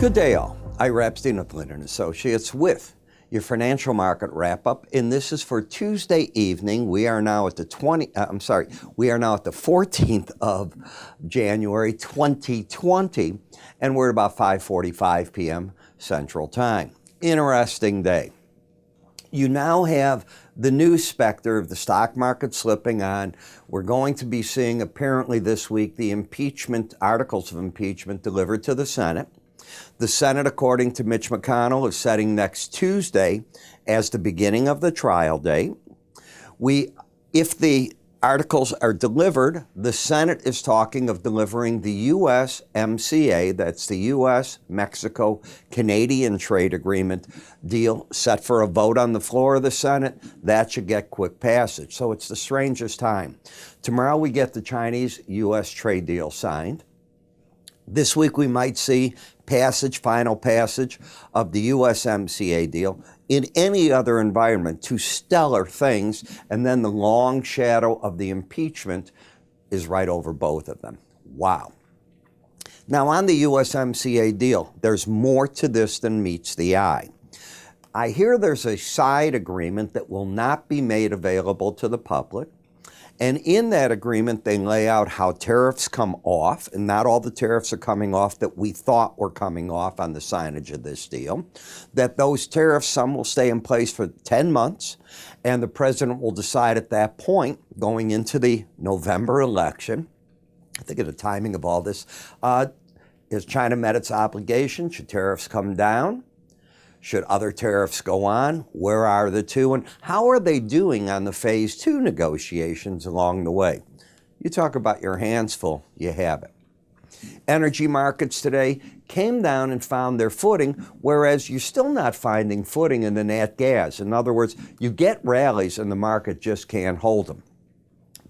Good day, all. Ira Epstein of Linn Associates with your financial market wrap-up, and this is for Tuesday evening. We are now at the 14th of January 2020, and we're at about 5:45 p.m. Central Time. Interesting day. You now have the new specter of the stock market slipping on. We're going to be seeing apparently this week the impeachment, articles of impeachment delivered to the Senate. The Senate, according to Mitch McConnell, is setting next Tuesday as the beginning of the trial date. If the articles are delivered, the Senate is talking of delivering the USMCA, that's the U.S.-Mexico-Canadian trade agreement deal, set for a vote on the floor of the Senate. That should get quick passage. So it's the strangest time. Tomorrow we get the Chinese-U.S. trade deal signed. This week we might see final passage of the USMCA deal. In any other environment, two stellar things, and then the long shadow of the impeachment is right over both of them. Wow. Now on the USMCA deal, there's more to this than meets the eye. I hear there's a side agreement that will not be made available to the public. And in that agreement, they lay out how tariffs come off, and not all the tariffs are coming off that we thought were coming off on the signage of this deal, that those tariffs, some will stay in place for 10 months, and the president will decide at that point, going into the November election, I think of the timing of all this, has China met its obligation? Should tariffs come down? Should other tariffs go on? Where are the two? And how are they doing on the phase 2 negotiations along the way? You talk about your hands full, you have it. Energy markets today came down and found their footing, whereas you're still not finding footing in the nat gas. In other words, you get rallies and the market just can't hold them.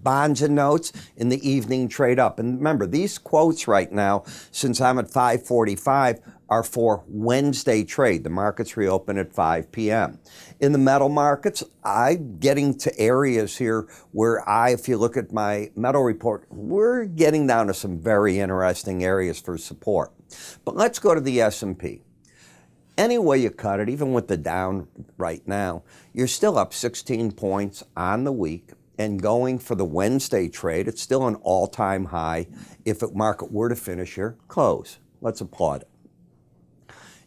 Bonds and notes in the evening trade up. And remember, these quotes right now, since I'm at 5:45, are for Wednesday trade. The markets reopen at 5 p.m. In the metal markets, I'm getting to areas here where if you look at my metal report, we're getting down to some very interesting areas for support. But let's go to the S&P. Any way you cut it, even with the down right now, you're still up 16 points on the week. And going for the Wednesday trade, it's still an all-time high. If the market were to finish here, close. Let's applaud it.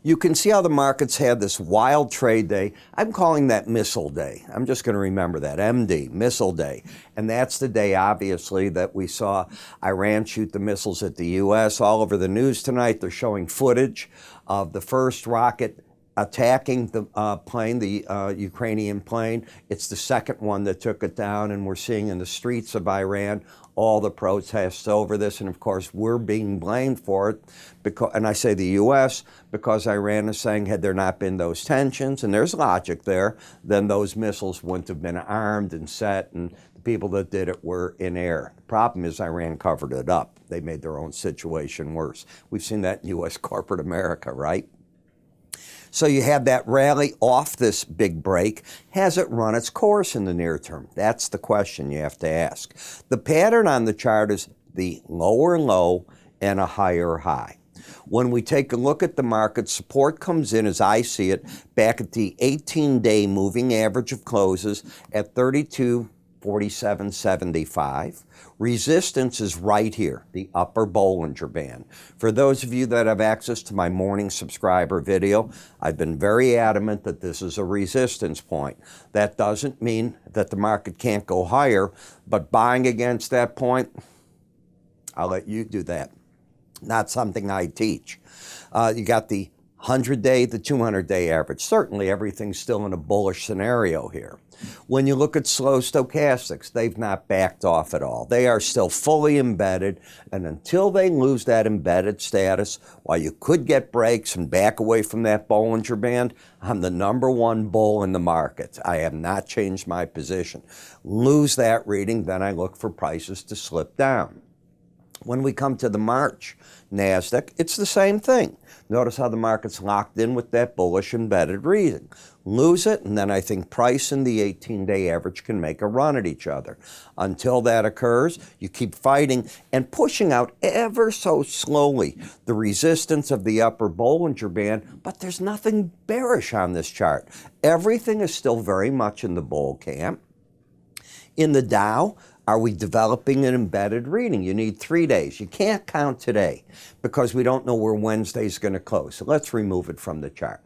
You can see how the markets had this wild trade day. I'm calling that Missile Day. I'm just going to remember that, MD, Missile Day. And that's the day, obviously, that we saw Iran shoot the missiles at the U.S. All over the news tonight, they're showing footage of the first rocket attacking the plane, the Ukrainian plane. It's the second one that took it down, and we're seeing in the streets of Iran all the protests over this, and of course we're being blamed for it, and I say the U.S. because Iran is saying had there not been those tensions, and there's logic there, then those missiles wouldn't have been armed and set, and the people that did it were in air. The problem is Iran covered it up. They made their own situation worse. We've seen that in U.S. corporate America, right? So you have that rally off this big break. Has it run its course in the near term? That's the question you have to ask. The pattern on the chart is the lower low and a higher high. When we take a look at the market, support comes in, as I see it, back at the 18-day moving average of closes at 32.4775. Resistance is right here, the upper Bollinger Band. For those of you that have access to my morning subscriber video, I've been very adamant that this is a resistance point. That doesn't mean that the market can't go higher, but buying against that point, I'll let you do that. Not something I teach. You got the 100-day, the 200-day average. Certainly everything's still in a bullish scenario here. When you look at slow stochastics, they've not backed off at all. They are still fully embedded, and until they lose that embedded status, while you could get breaks and back away from that Bollinger Band, I'm the #1 bull in the market. I have not changed my position. Lose that reading, then I look for prices to slip down. When we come to the March NASDAQ, it's the same thing. Notice how the market's locked in with that bullish embedded reading. Lose it, and then I think price and the 18-day average can make a run at each other. Until that occurs, you keep fighting and pushing out ever so slowly the resistance of the upper Bollinger Band, but there's nothing bearish on this chart. Everything is still very much in the bull camp. In the Dow, are we developing an embedded reading? You need 3 days. You can't count today because we don't know where Wednesday's going to close. So let's remove it from the chart.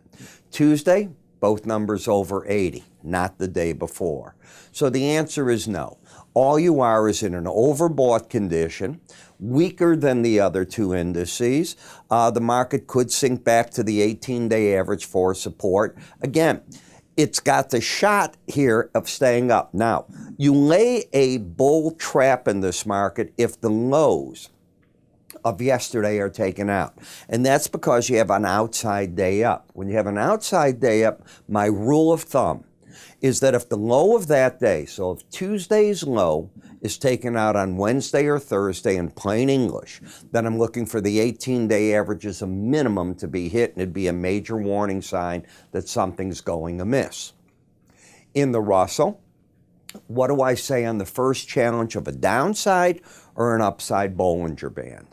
Tuesday, both numbers over 80, not the day before. So the answer is no. All you are is in an overbought condition, weaker than the other two indices. The market could sink back to the 18-day average for support. Again, it's got the shot here of staying up. Now, you lay a bull trap in this market if the lows of yesterday are taken out. And that's because you have an outside day up. When you have an outside day up, my rule of thumb is that if the low of that day, so if Tuesday's low is taken out on Wednesday or Thursday in plain English, then I'm looking for the 18-day average as a minimum to be hit, and it'd be a major warning sign that something's going amiss. In the Russell, what do I say on the first challenge of a downside or an upside Bollinger Band?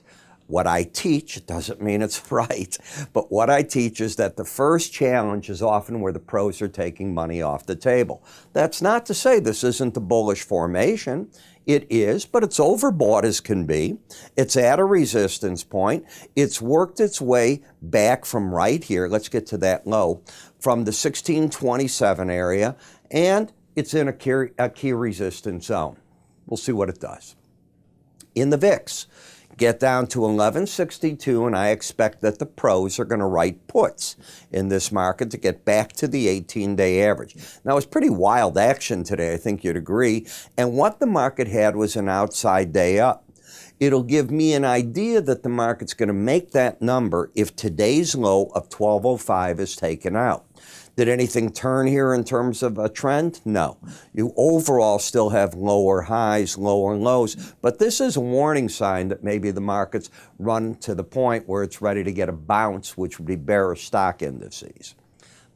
What I teach, it doesn't mean it's right, but what I teach is that the first challenge is often where the pros are taking money off the table. That's not to say this isn't the bullish formation. It is, but it's overbought as can be. It's at a resistance point. It's worked its way back from right here. Let's get to that low, from the 1627 area, and it's in a key resistance zone. We'll see what it does. In the VIX, get down to 1162, and I expect that the pros are going to write puts in this market to get back to the 18-day average. Now, it's pretty wild action today, I think you'd agree, and what the market had was an outside day up. It'll give me an idea that the market's going to make that number if today's low of 1205 is taken out. Did anything turn here in terms of a trend? No. You overall still have lower highs, lower lows, but this is a warning sign that maybe the market's run to the point where it's ready to get a bounce, which would be bearish stock indices.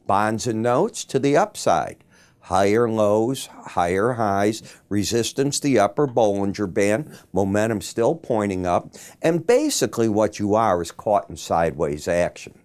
Bonds and notes to the upside. Higher lows, higher highs, resistance the upper Bollinger Band, momentum still pointing up, and basically what you are is caught in sideways action.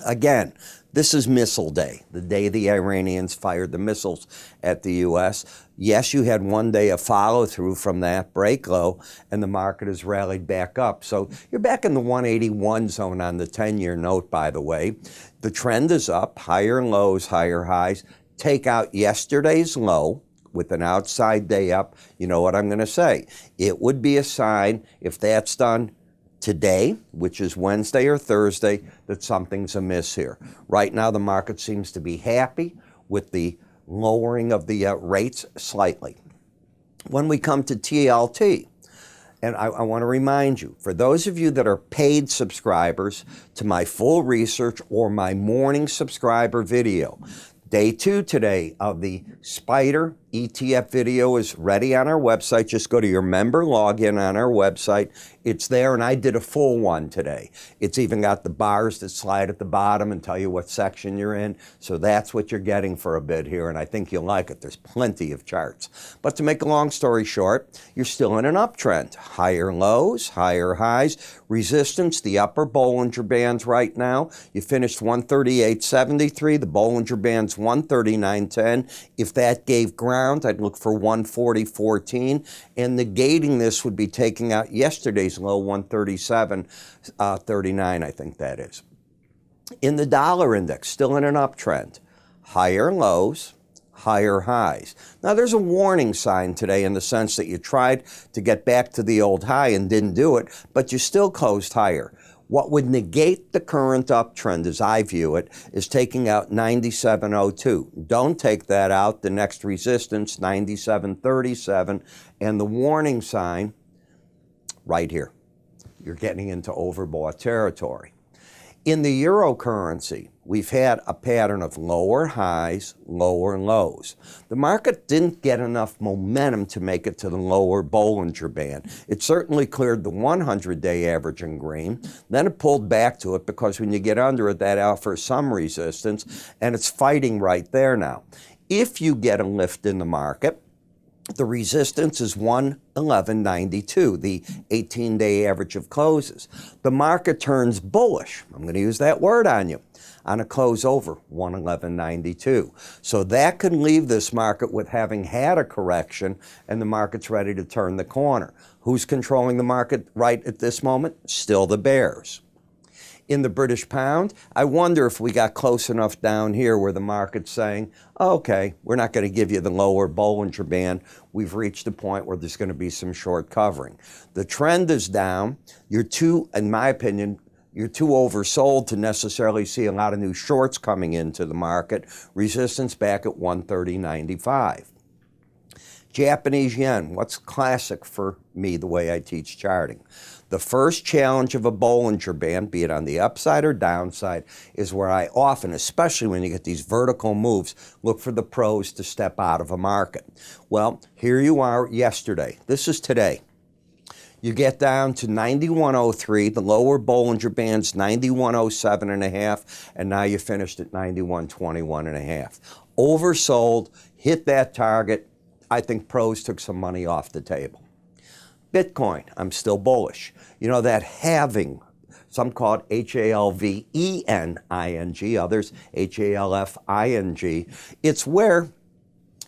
Again, this is missile day, the day the Iranians fired the missiles at the U.S. Yes, you had 1 day of follow-through from that break low, and the market has rallied back up. So you're back in the 181 zone on the 10-year note, by the way. The trend is up, higher lows, higher highs. Take out yesterday's low with an outside day up. You know what I'm going to say. It would be a sign, if that's done today, which is Wednesday or Thursday, that something's amiss here. Right now, the market seems to be happy with the lowering of the rates slightly. When we come to TLT, and I want to remind you, for those of you that are paid subscribers to my full research or my morning subscriber video, Day 2 today of the Spider ETF video is ready on our website. Just go to your member login on our website. It's there, and I did a full one today. It's even got the bars that slide at the bottom and tell you what section you're in. So that's what you're getting for a bit here, and I think you'll like it. There's plenty of charts. But to make a long story short, you're still in an uptrend. Higher lows, higher highs, resistance, the upper Bollinger Bands right now. You finished 138.73. The Bollinger Band's 139.10. If that gave ground, I'd look for 140.14, and negating this would be taking out yesterday's low, 137.39, I think that is. In the dollar index, still in an uptrend. Higher lows, higher highs. Now, there's a warning sign today in the sense that you tried to get back to the old high and didn't do it, but you still closed higher. What would negate the current uptrend, as I view it, is taking out 97.02. Don't take that out. The next resistance, 97.37, and the warning sign right here. You're getting into overbought territory. In the Eurocurrency, we've had a pattern of lower highs, lower lows. The market didn't get enough momentum to make it to the lower Bollinger Band. It certainly cleared the 100-day average in green. Then it pulled back to it because when you get under it, that offers some resistance, and it's fighting right there now. If you get a lift in the market, the resistance is 111.92, the 18-day average of closes. The market turns bullish. I'm going to use that word on you. On a close over 111.92. So that could leave this market with having had a correction and the market's ready to turn the corner. Who's controlling the market right at this moment? Still the bears. In the British pound, I wonder if we got close enough down here where the market's saying, okay, we're not going to give you the lower Bollinger Band. We've reached a point where there's going to be some short covering. The trend is down. You're too, in my opinion, you're too oversold to necessarily see a lot of new shorts coming into the market. Resistance back at 130.95. Japanese yen, what's classic for me the way I teach charting? The first challenge of a Bollinger Band, be it on the upside or downside, is where I often, especially when you get these vertical moves, look for the pros to step out of a market. Well, here you are yesterday. This is today. You get down to 91.03, the lower Bollinger Band's 91.07.5, and now you finished at 91.21.5. Oversold, hit that target. I think pros took some money off the table. Bitcoin, I'm still bullish. You know, that halving, some call it H-A-L-V-E-N-I-N-G, others H-A-L-F-I-N-G. It's where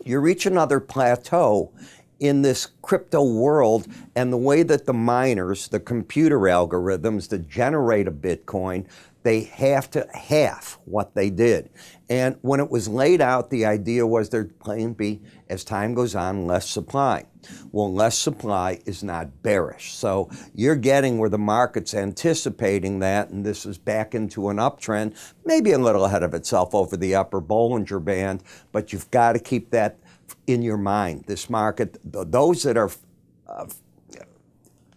you reach another plateau in this crypto world, and the way that the miners, the computer algorithms that generate a Bitcoin, they have to half what they did. And when it was laid out, the idea was there'd plain be, as time goes on, less supply. Well, less supply is not bearish. So you're getting where the market's anticipating that, and this is back into an uptrend, maybe a little ahead of itself over the upper Bollinger Band, but you've got to keep that in your mind. This market, those that are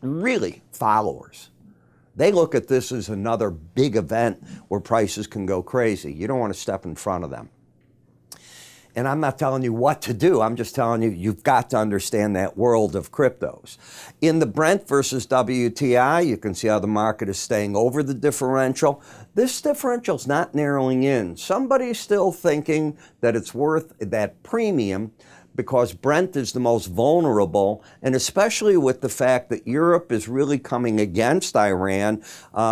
really followers, they look at this as another big event where prices can go crazy. You don't want to step in front of them. And I'm not telling you what to do. I'm just telling you, you've got to understand that world of cryptos. In the Brent versus WTI, you can see how the market is staying over the differential. This differential is not narrowing in. Somebody's still thinking that it's worth that premium because Brent is the most vulnerable, and especially with the fact that Europe is really coming against Iran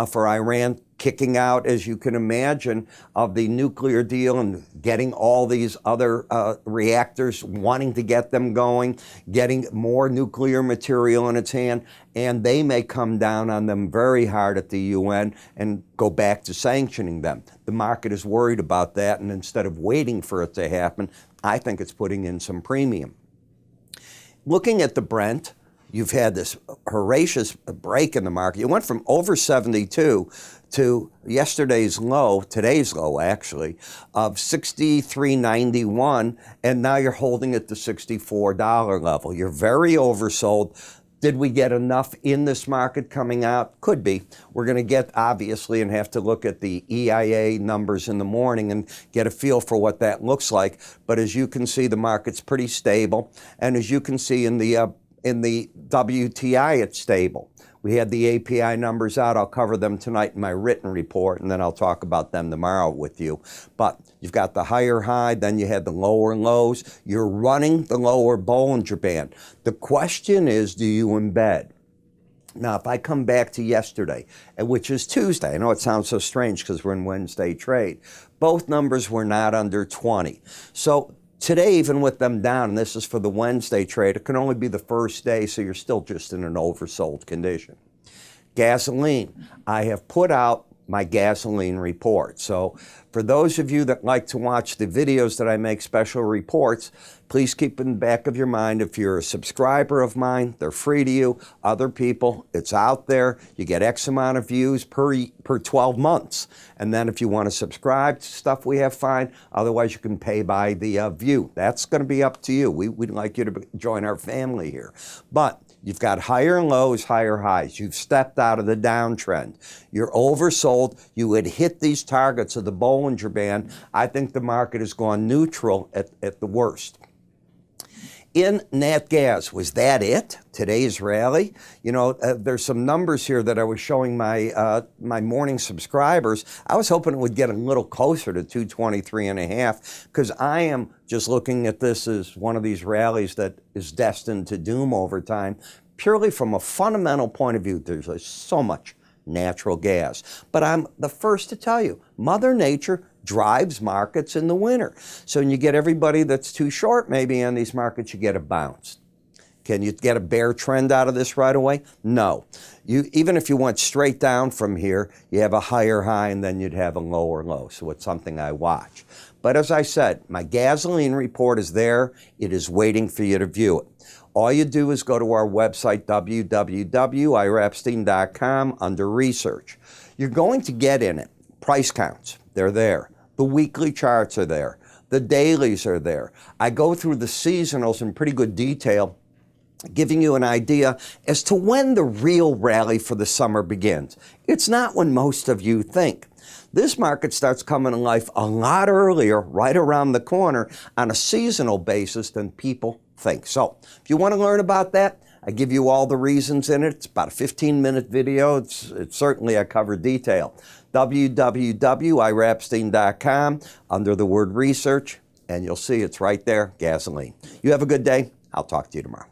for Iran kicking out, as you can imagine, of the nuclear deal and getting all these other reactors, wanting to get them going, getting more nuclear material in its hand, and they may come down on them very hard at the UN and go back to sanctioning them. The market is worried about that, and instead of waiting for it to happen, I think it's putting in some premium. Looking at the Brent, you've had this horrendous break in the market. You went from over 72 to yesterday's low, today's low actually, of 63.91, and now you're holding at the $64 level. You're very oversold. Did we get enough in this market coming out? Could be. We're going to get, obviously, and have to look at the EIA numbers in the morning and get a feel for what that looks like. But as you can see, the market's pretty stable. And as you can see in the WTI, it's stable. We had the API numbers out. I'll cover them tonight in my written report, and then I'll talk about them tomorrow with you. But you've got the higher high, then you had the lower lows. You're running the lower Bollinger Band. The question is, do you embed? Now, if I come back to yesterday, which is Tuesday, I know it sounds so strange because we're in Wednesday trade, both numbers were not under 20. So today, even with them down, and this is for the Wednesday trade, it can only be the first day, so you're still just in an oversold condition. Gasoline, I have put out my gasoline report. So for those of you that like to watch the videos that I make special reports, please keep in the back of your mind, if you're a subscriber of mine, they're free to you. Other people, it's out there. You get X amount of views per 12 months. And then if you want to subscribe to stuff we have, fine. Otherwise, you can pay by the view. That's going to be up to you. We'd like you to join our family here. But You've got higher lows, higher highs. You've stepped out of the downtrend. You're oversold. You had hit these targets of the Bollinger Band. I think the market has gone neutral at the worst. In nat gas, was that it? Today's rally? You know, there's some numbers here that I was showing my my morning subscribers. I was hoping it would get a little closer to 223.5 because I am just looking at this as one of these rallies that is destined to doom over time. Purely from a fundamental point of view, there's so much natural gas. But I'm the first to tell you, Mother Nature drives markets in the winter. So when you get everybody that's too short maybe on these markets, you get a bounce. Can you get a bear trend out of this right away? No. Even if you went straight down from here, you have a higher high and then you'd have a lower low. So it's something I watch. But as I said, my gasoline report is there. It is waiting for you to view it. All you do is go to our website, www.iraepstein.com, under research. You're going to get in it price counts. They're there. The weekly charts are there. The dailies are there. I go through the seasonals in pretty good detail, giving you an idea as to when the real rally for the summer begins. It's not when most of you think. This market starts coming to life a lot earlier, right around the corner, on a seasonal basis than people think. So if you want to learn about that, I give you all the reasons in it. It's about a 15-minute video. It's certainly I cover detail. www.iraepstein.com, under the word research, and you'll see it's right there, gasoline. You have a good day. I'll talk to you tomorrow.